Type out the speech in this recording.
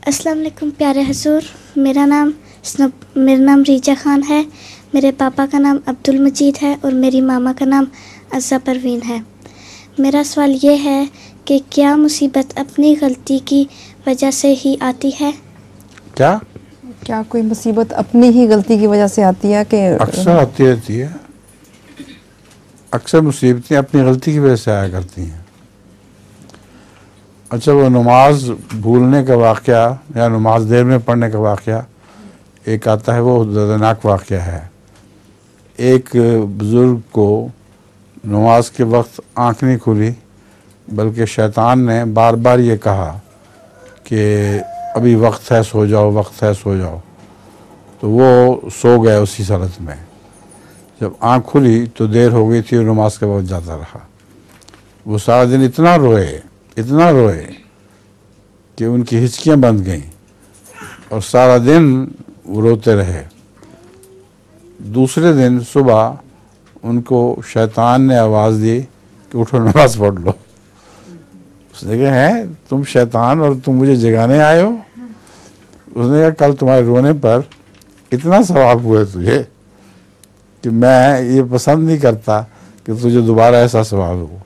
السلام علیکم پیارے حضور، میرا نام ریجا خان ہے. میرے پاپا کا نام عبدالمجید ہے اور میری ماما کا نام عزہ پروین ہے. میرا سوال یہ ہے کہ کیا مصیبت اپنی غلطی کی وجہ سے ہی آتی ہے؟ کیا کوئی مصیبت اپنی ہی غلطی کی وجہ سے آتی ہے؟ کہ اکثر آتی رہتی ہے. اکثر مصیبتیں اپنی غلطی کی وجہ سے آیا کرتی ہیں. اچھا، وہ نماز بھولنے کا واقعہ یا نماز دیر میں پڑھنے کا واقعہ ایک آتا ہے، وہ دردناک واقعہ ہے. ایک بزرگ کو نماز کے وقت آنکھ نہیں کھلی، بلکہ شیطان نے بار بار یہ کہا کہ ابھی وقت ہے، سو جاؤ، وقت ہے، سو جاؤ. تو وہ سو گئے اسی حالت میں. جب آنکھ کھلی تو دیر ہو گئی تھی اور نماز کا وقت جاتا رہا. وہ سارا دن اتنا روئے کہ ان کی ہچکیاں بند گئیں اور سارا دن وہ روتے رہے. دوسرے دن صبح ان کو شیطان نے آواز دی کہ اٹھو، نماز پڑھ لو. اس نے کہا ہے تم شیطان اور تم مجھے جگانے آئے ہو؟ اس نے کہا کل تمہارے رونے پر اتنا ثواب ہوئے تجھے کہ میں یہ پسند نہیں کرتا کہ تجھے دوبارہ ایسا ثواب ہو.